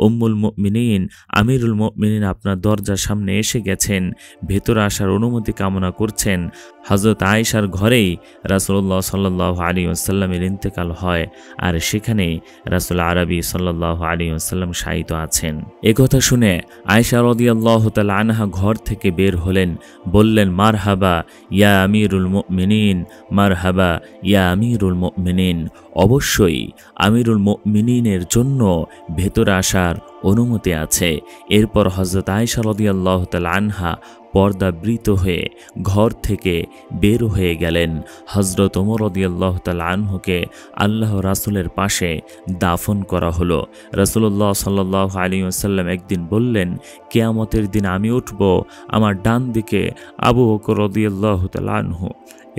উম্মুল মুমিনিন, আমিরুল মুমিনিন আপনার দরজার সামনে এসে গেছেন, ভেতরে আসার অনুমতি কামনা করছেন। হযরত আয়েশার ঘরেই রাসূলুল্লাহ সাল্লাল্লাহু আলাইহি ওয়াসাল্লামের ইন্তেকাল হয়, আর সেখানেই রাসূল আরবি সাল্লাল্লাহু আলাইহি ওয়াসাল্লাম শায়িত আছেন। একথা শুনে আয়েশা রাদিয়াল্লাহু তাআলা আনহা ঘর থেকে বের হলেন। বললেন, মারহাবা ইয়া আমিরুল মুমিনিন, মারহাবা ইয়া আমিরুল মুমিনিন। অবশ্যই আমিরুল মুমিনিনের জন্য ভেতরে আসার অনুমতি আছে। এরপর হযরত আয়েশা রাদিয়াল্লাহু তাআলা আনহা পর্দাবৃত হয়ে ঘর থেকে বের হয়ে গেলেন। হযরত ওমর রাদিয়াল্লাহু তাআলা আনহুকে আল্লাহ রাসূলের পাশে দাফন করা হলো। রাসূলুল্লাহ সাল্লাল্লাহু আলাইহি ওয়াসাল্লাম একদিন বললেন, কিয়ামতের দিন আমি উঠব, আমার ডান দিকে আবু বকর রাদিয়াল্লাহু তাআলা আনহু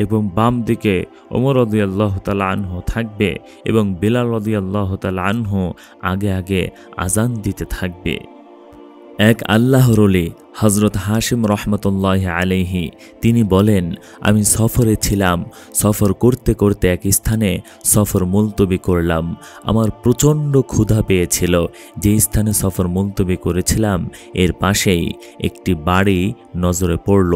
এবং বাম দিকে ওমর রাদিয়াল্লাহু তাআলা আনহু থাকবে, এবং বিলাল রাদিয়াল্লাহু তাআলা আনহু আগে আগে আজান দিতে থাকবে। এক আল্লাহর ওলি হযরত হাশিম রহমতুল্লাহি আলাইহি তিনি বলেন, আমি সফরে ছিলাম। সফর করতে করতে এক স্থানে সফর মুলতবি করলাম। আমার প্রচণ্ড ক্ষুধা পেয়েছিল। যে স্থানে সফর মুলতবি করেছিলাম এর পাশেই একটি বাড়ি নজরে পড়ল।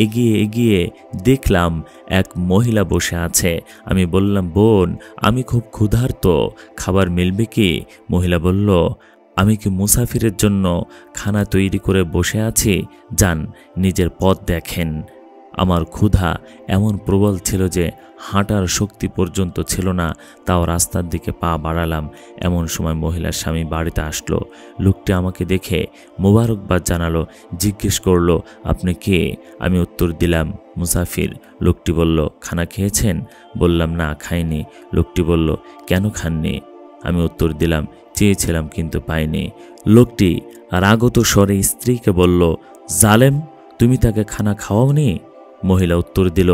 এগিয়ে এগিয়ে দেখলাম এক মহিলা বসে আছে। আমি বললাম, বোন, আমি খুব ক্ষুধার্ত, খাবার মিলবে কি? মহিলা বলল, আমি কি মুসাফিরের জন্য খানা তৈরি করে বসে আছি? যান, নিজের পথ দেখেন। আমার ক্ষুধা এমন প্রবল ছিল যে হাঁটার শক্তি পর্যন্ত ছিল না, তাও রাস্তার দিকে পা বাড়ালাম। এমন সময় মহিলার স্বামী বাড়িতে আসলো। লোকটি আমাকে দেখে মোবারকবাদ জানালো, জিজ্ঞেস করলো, আপনি কে? আমি উত্তর দিলাম, মুসাফির। লোকটি বলল, খানা খেয়েছেন? বললাম, না, খাইনি। লোকটি বলল, কেন খাননি? আমি উত্তর দিলাম, চেয়েছিলাম কিন্তু পাইনি। লোকটি রাগত স্বরে স্ত্রীকে বলল, জালেম, তুমি তাকে খানা খাওয়াওনি? মহিলা উত্তর দিল,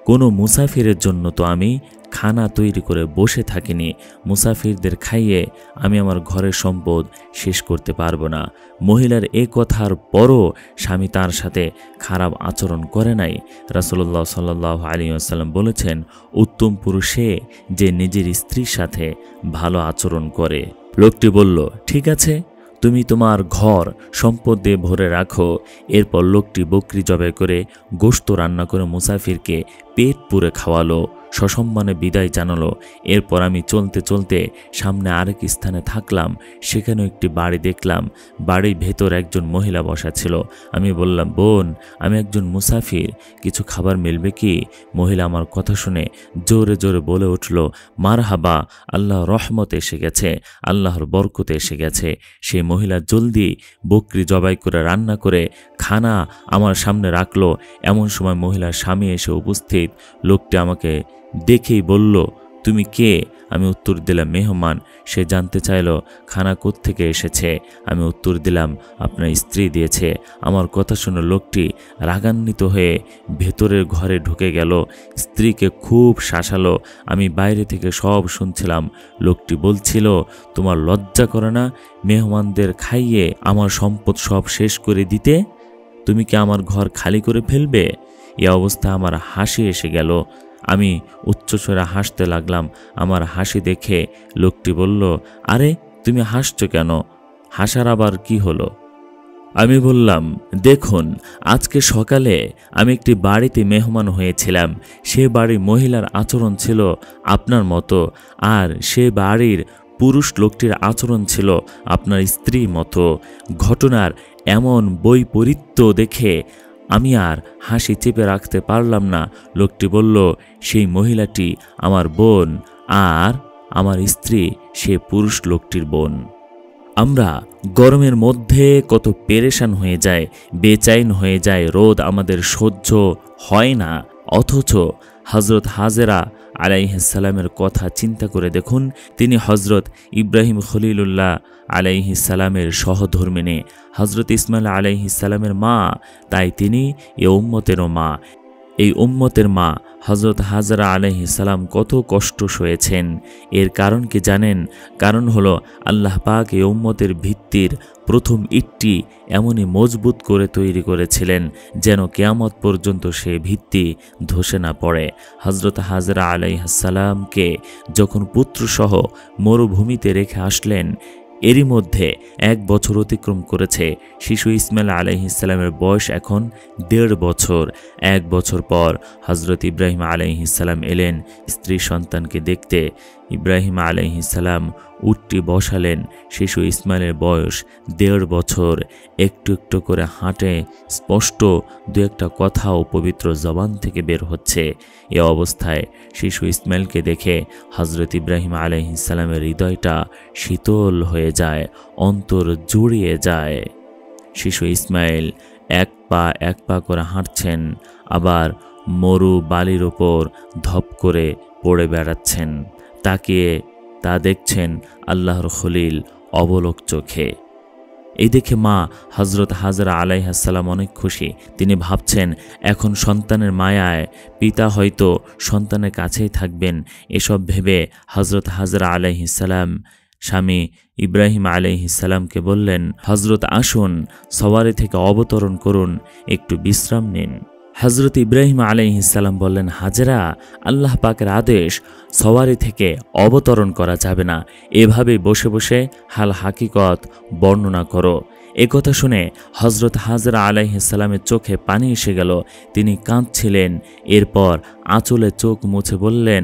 কোনো মুসাফিরের জন্য তো আমি খানা তৈরি করে বসে থাকিনি। মুসাফিরদের খাইয়ে আমি আমার ঘরের সম্পদ শেষ করতে পারবো না। মহিলার এ কথার পরও স্বামী তার সাথে খারাপ আচরণ করে নাই। রাসূলুল্লাহ সাল্লাল্লাহু আলাইহি ওয়াসাল্লাম বলেছেন, উত্তম পুরুষ সে যে নিজের স্ত্রীর সাথে ভালো আচরণ করে। লোকটি বলল, ঠিক আছে, তুমি তোমার ঘর সম্পদ দিয়ে ভরে রাখো। এরপর লোকটি বকরি জবাই করে গোশত রান্না করে মুসাফিরকে পেট পুরে খাওয়ালো, সসম্মানে বিদায় জানালো। এরপর আমি চলতে চলতে সামনে আরেক স্থানে থাকলাম। সেখানেও একটি বাড়ি দেখলাম। বাড়ির ভেতর একজন মহিলা বসা ছিল। আমি বললাম, বোন, আমি একজন মুসাফির, কিছু খাবার মিলবে কি? মহিলা আমার কথা শুনে জোরে জোরে বলে উঠল, মারহাবা, আল্লাহর রহমত এসে গেছে, আল্লাহর বরকত এসে গেছে। সেই মহিলা জলদি বকরি জবাই করে রান্না করে খানা আমার সামনে রাখলো। এমন সময় মহিলার স্বামী এসে উপস্থিত। লোকটি আমাকে দেখেই বলল, তুমি কে? আমি উত্তর দিলাম, মেহমান। সে জানতে চাইল খানা কোত্থেকে এসেছে। আমি উত্তর দিলাম, আপনার স্ত্রী দিয়েছে। আমার কথা শুনে লোকটি রাগান্বিত হয়ে ভেতরের ঘরে ঢুকে গেল, স্ত্রীকে খুব শাসালো। আমি বাইরে থেকে সব শুনছিলাম। লোকটি বলছিল, তোমার লজ্জা করে না মেহমানদের খাইয়ে আমার সম্পদ সব শেষ করে দিতে? তুমি কি আমার ঘর খালি করে ফেলবে? এ অবস্থা আমার হাসি এসে গেল। আমি উচ্চস্বরে হাসতে লাগলাম। আমার হাসি দেখে লোকটি বলল, আরে তুমি হাসছো কেন? হাসার আবার কি হলো? আমি বললাম, দেখুন, আজকে সকালে আমি একটি বাড়িতে মেহমান হয়েছিলাম। সে বাড়ির মহিলার আচরণ ছিল আপনার মতো, আর সে বাড়ির পুরুষ লোকটির আচরণ ছিল আপনার স্ত্রীর মতো। ঘটনার এমন বৈপরীত্য দেখে আমি আর হাসি চেপে রাখতে পারলাম না। লোকটি বলল, সেই মহিলাটি আমার বোন, আর আমার স্ত্রী সে পুরুষ লোকটির বোন। আমরা গরমের মধ্যে কত পেরেশান হয়ে যায়, বেচাইন হয়ে যায়, রোদ আমাদের সহ্য হয় না। অথচ হজরত হাজেরা আলাইহিসসালামের কথা চিন্তা করে দেখুন, তিনি হজরত ইব্রাহিম খলিলুল্লাহ আলাইহিসসালামের সহধর্মিণী, হজরত ইসমাইল আলাইহিসসালামের মা। তাই তিনি এ উম্মতেরও মা। এই উম্মতের মা হজরত হাজরা আলাইহিসসালাম কত কষ্ট সয়েছেন। এর কারণ কি জানেন? কারণ হলো আল্লাহ পাক এই উম্মতের ভিত্তির প্রথম ইটটি এমনই মজবুত করে তৈরি করেছিলেন যেন কিয়ামত পর্যন্ত সে ভিত্তি ধসে না পড়ে। হজরত হাজরা আলাইহিসসালামকে যখন পুত্রসহ মরুভূমিতে রেখে আসলেন, এরই মধ্যে 1 বছর অতিক্রম করেছে। শিশু ইসমাইল আলাইহিসসালামের বয়স এখন 1.5 বছর। 1 বছর পর হজরত ইব্রাহিম আলাইহিসসালাম এলেন স্ত্রী সন্তানকে দেখতে। ইব্রাহিম আলাইহিসসালাম উটটি বসালেন। শিশু ইসমাইলের বয়স 1.5 বছর। একটু একটু করে হাঁটে, স্পষ্ট 2-1টা কথাও পবিত্র জবান থেকে বের হচ্ছে। এ অবস্থায় শিশু ইসমাইলকে দেখে হজরত ইব্রাহিম আলাইহিসসালামের হৃদয়টা শীতল হয়ে যায়, অন্তর জুড়িয়ে যায়। শিশু ইসমাইল এক পা করে হাঁটছেন, আবার মরু বালির ওপর ধপ করে পড়ে বেড়াচ্ছেন। তাকিয়ে তা দেখছেন আল্লাহর খলিল অবলোক চোখে। এই দেখে মা হজরত হাজরা আলাইহিসসালাম অনেক খুশি। তিনি ভাবছেন, এখন সন্তানের মায়ায় পিতা হয়তো সন্তানের কাছেই থাকবেন। এসব ভেবে হজরত হাজরা আলাইহিসসালাম স্বামী ইব্রাহিম আলাইহিসসালামকে বললেন, হজরত আসুন, সওয়ারি থেকে অবতরণ করুন, একটু বিশ্রাম নিন। হজরত ইব্রাহিম আলাইহিসসালাম বললেন, হাজরা, আল্লাহ পাকের আদেশ, সওয়ারি থেকে অবতরণ করা যাবে না। এভাবে বসে বসে হাল হাকিকত বর্ণনা করো। একথা শুনে হজরত হাজরা আলাইহিসসালামের চোখে পানি এসে গেল। তিনি কাঁদছিলেন। এরপর আঁচলে চোখ মুছে বললেন,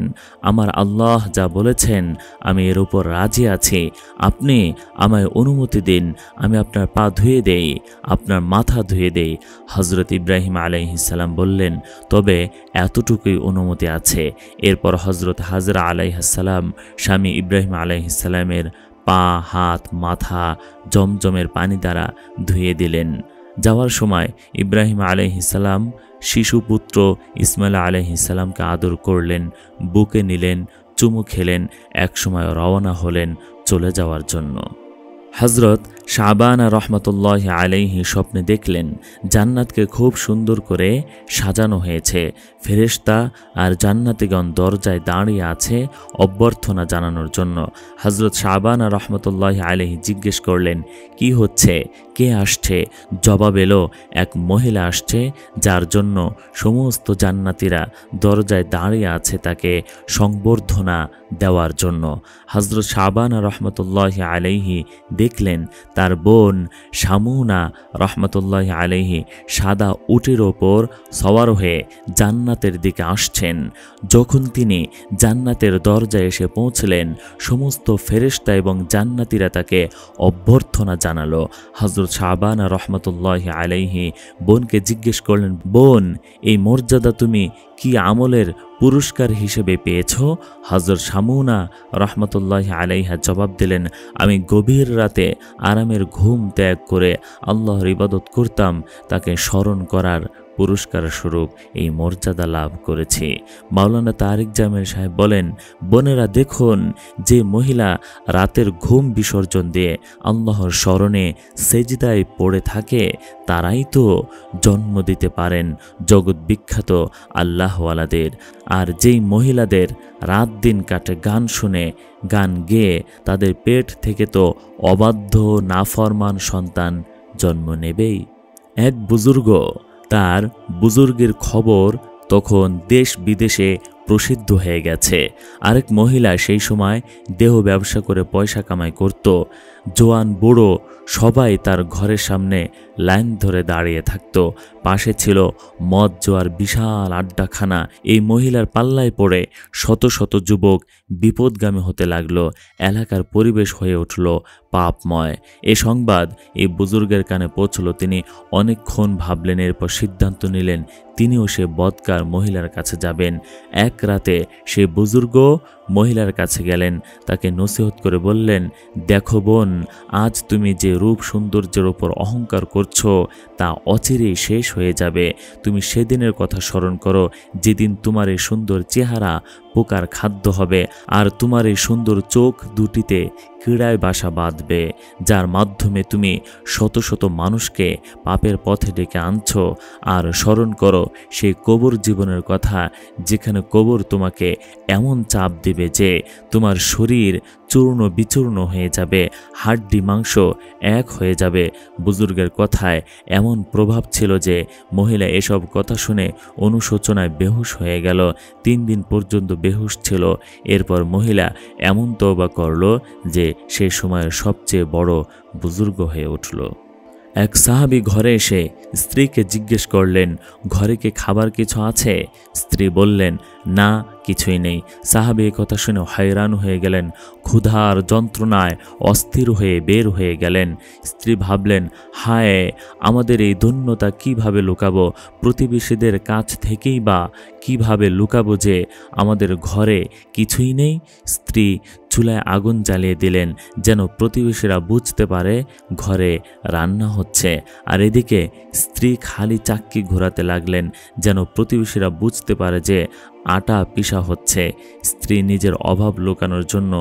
আমার আল্লাহ যা বলেছেন আমি এর উপর রাজি আছি। আপনি আমায় অনুমতি দিন, আমি আপনার পা ধুয়ে দেই, আপনার মাথা ধুয়ে দেই। হজরত ইব্রাহিম আলাইহিসসালাম বললেন, তবে এতটুকুই অনুমতি আছে। এরপর হজরত হাজরা আলাইহিসসালাম স্বামী ইব্রাহিম আলাইহিসসালামের পা, হাত, মাথা জমজমের পানি দ্বারা ধুয়ে দিলেন। যাওয়ার সময় ইব্রাহিম আলাইহিসসালাম শিশুপুত্র ইসমাইল আলাইহিসসালামকে আদর করলেন, বুকে নিলেন, চুমু খেলেন। একসময় রওনা হলেন চলে যাওয়ার জন্য। হজরত শাবানা রহমতুল্লাহ আলাইহি স্বপ্নে দেখলেন জান্নাতকে খুব সুন্দর করে সাজানো হয়েছে। ফেরেশতা আর জান্নাতীগণ দরজায় দাঁড়িয়ে আছে অভ্যর্থনা জানানোর জন্য। হজরত শাবানা রহমতুল্লাহ আলাইহি জিজ্ঞেস করলেন, কি হচ্ছে, কে আসছে? জবাব এলো, এক মহিলা আসছে যার জন্য সমস্ত জান্নাতীরা দরজায় দাঁড়িয়ে আছে তাকে সংবর্ধনা দেওয়ার জন্য। হজরত শাবানা রহমতুল্লাহ আলাইহি দেখলেন তার বোন শামুনা রহমতুল্লাহি আলাইহি সাদা উটের ওপর সওয়ার হয়ে জান্নাতের দিকে আসছেন। যখন তিনি জান্নাতের দরজায় এসে পৌঁছলেন, সমস্ত ফেরেশতা এবং জান্নাতীরা তাকে অভ্যর্থনা জানালো। হযরত শাবানা রহমতুল্লাহি আলাইহি বোনকে জিজ্ঞেস করলেন, বোন, এই মর্যাদা তুমি কি আমলের পুরস্কার হিসেবে পেয়েছ? হযরত শামুনা রহমতুল্লাহি আলাইহা জবাব দিলেন, আমি গভীর রাতে আরামের ঘুম ত্যাগ করে আল্লাহর ইবাদত করতাম, তাকে স্মরণ করার পুরস্কার স্বরূপ এই মর্যাদা লাভ করেছি। মাওলানা তারিক জামিল সাহেব বলেন, বোনেরা দেখুন, যে মহিলা রাতের ঘুম বিসর্জন দিয়ে আল্লাহর স্মরণে সেজদায় পড়ে থাকে, তারাই তো জন্ম দিতে পারেন জগৎ বিখ্যাত আল্লাহওয়ালাদের। আর যেই মহিলাদের রাত দিন কাটে গান শুনে, গান গেয়ে, তাদের পেট থেকে তো অবাধ্য নাফরমান সন্তান জন্ম নেবেই। এক বুজুর্গ, তার বুজুর্গের খবর তখন দেশ বিদেশে প্রসিদ্ধ হয়ে গেছে। আরেক মহিলা সেই সময় দেহ ব্যবসা করে পয়সা কামাই করত। জোয়ান বুড়ো সবাই তার ঘরের সামনে লাইন ধরে দাঁড়িয়ে থাকত। পাশে ছিল মদ জোয়ার বিশাল আড্ডাখানা। এই মহিলার পাল্লায় পড়ে শত শত যুবক বিপদগামী হতে লাগলো। এলাকার পরিবেশ হয়ে উঠল পাপময়। এ সংবাদ এই বুজুর্গের কানে পৌঁছল। তিনি অনেকক্ষণ ভাবলেন, এরপর সিদ্ধান্ত নিলেন তিনিও সে বদকার মহিলার কাছে যাবেন। এক রাতে সে বুজুর্গ মহিলার কাছে গেলেন, তাকে নসিহত করে বললেন, দেখো বোন, আজ তুমি যে রূপ সৌন্দর্যের ওপর অহংকার করছো তা অচিরেই শেষ হয়ে যাবে। তুমি সেদিনের কথা স্মরণ করো যেদিন তোমার এই সুন্দর চেহারা পোকার খাদ্য হবে, আর তোমার এই সুন্দর চোখ দুটিতে ক্রীড়ায় বাসা বাঁধবে, যার মাধ্যমে তুমি শত শত মানুষকে পাপের পথে ডেকে আনছো। আর স্মরণ করো সেই কবর জীবনের কথা, যেখানে কবর তোমাকে এমন চাপ দিবে যে তোমার শরীর চূর্ণ বিচূর্ণ হয়ে যাবে, হাড্ডি মাংস এক হয়ে যাবে। বুজুর্গের কথায় এমন প্রভাব ছিল যে মহিলা এসব কথা শুনে অনুশোচনায় বেহুশ হয়ে গেল। 3 দিন পর্যন্ত বেহুশ ছিল। এরপর মহিলা এমন তওবা করল যে সে সময়ের সবচেয়ে বড় বুজুর্গ হয়ে উঠল। এক সাহাবী ঘরে এসে স্ত্রীকে জিজ্ঞেস করলেন, ঘরে কি খাবার কিছু আছে? স্ত্রী বললেন, না, কিছুই নেই। সাহাবী এই কথা শুনে হয়রান হয়ে গেলেন। ক্ষুধার যন্ত্রণায় অস্থির হয়ে বের হয়ে গেলেন। স্ত্রী ভাবলেন, হায়, আমাদের এই ধন্যতা কিভাবে লুকাবো? প্রতিবেশীদের কাছ থেকেই বা কিভাবে লুকাবো যে আমাদের ঘরে কিছুই নেই? স্ত্রী চুলায় আগুন জ্বালিয়ে দিলেন যেন প্রতিবেশীরা বুঝতে পারে ঘরে রান্না হচ্ছে। আর এদিকে স্ত্রী খালি চাক্কি ঘোরাতে লাগলেন যেন প্রতিবেশীরা বুঝতে পারে যে আটা পিষা হচ্ছে। স্ত্রী নিজের অভাব লুকানোর জন্য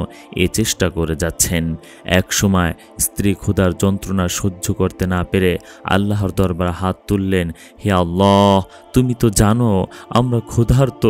এ চেষ্টা করে যাচ্ছেন। এক সময় স্ত্রী ক্ষুধার যন্ত্রণা সহ্য করতে না পেরে আল্লাহর দরবারে হাত তুললেন, হে আল্লাহ, তুমি তো জানো আমরা ক্ষুধার্ত,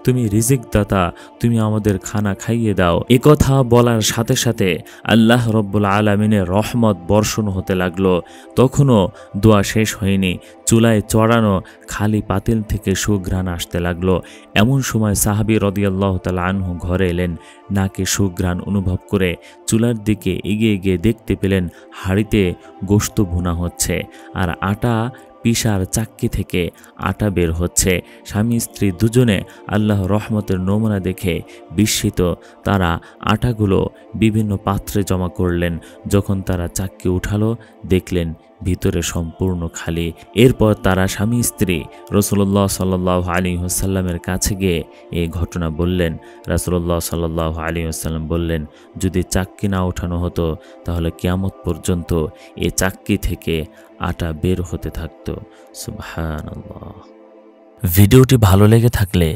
তুমি রিজিক দাতা, তুমি আমাদের খানা খাইয়ে দাও। এ কথা বলার সাথে সাথে আল্লাহ রব্বুল আলামিনের রহমত বর্ষণ হতে লাগলো। তখনও দোয়া শেষ হয়নি, চুলায় চড়ানো খালি পাতিল থেকে সুঘ্রাণ আসতে লাগলো। এমন সময় সাহাবী রাদিয়াল্লাহু তাআলা আনহু ঘরে এলেন। নাকে সুঘ্রাণ অনুভব করে চুলার দিকে এগিয়ে গিয়ে দেখতে পেলেন হাঁড়িতে গোশত ভুনা হচ্ছে আর আটা পিসার চাক্কি থেকে আটা বের হচ্ছে। স্বামী স্ত্রী দুজনে আল্লাহ রহমতের নমুনা দেখে বিস্মিত। তারা আটাগুলো বিভিন্ন পাত্রে জমা করলেন। যখন তারা চাক্কি উঠালো, দেখলেন ভিতরে সম্পূর্ণ খালি। এরপর তারা স্বামী স্ত্রী রাসূলুল্লাহ সাল্লাল্লাহু আলাইহি ওয়াসাল্লামের কাছে গিয়ে এই ঘটনা বললেন। রাসূলুল্লাহ সাল্লাল্লাহু আলাইহি ওয়াসাল্লাম বললেন, যদি চাক্কি না উঠানো হতো তাহলে কিয়ামত পর্যন্ত এই চাক্কি থেকে আটা বের হতে থাকতো। সুবহানাল্লাহ। ভিডিওটি ভালো লেগে থাকলে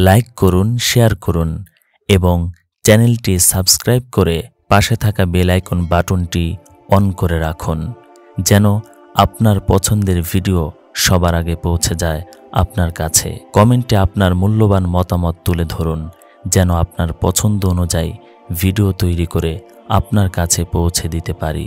লাইক করুন, শেয়ার করুন এবং চ্যানেলটি সাবস্ক্রাইব করে পাশে থাকা বেল আইকন বাটনটি অন করে রাখুন, যেন আপনার পছন্দের ভিডিও সবার আগে পৌঁছে যায় আপনার কাছে। কমেন্টে আপনার মূল্যবান মতামত তুলে ধরুন, যেন আপনার পছন্দ অনুযায়ী ভিডিও তৈরি করে আপনার কাছে পৌঁছে দিতে পারি।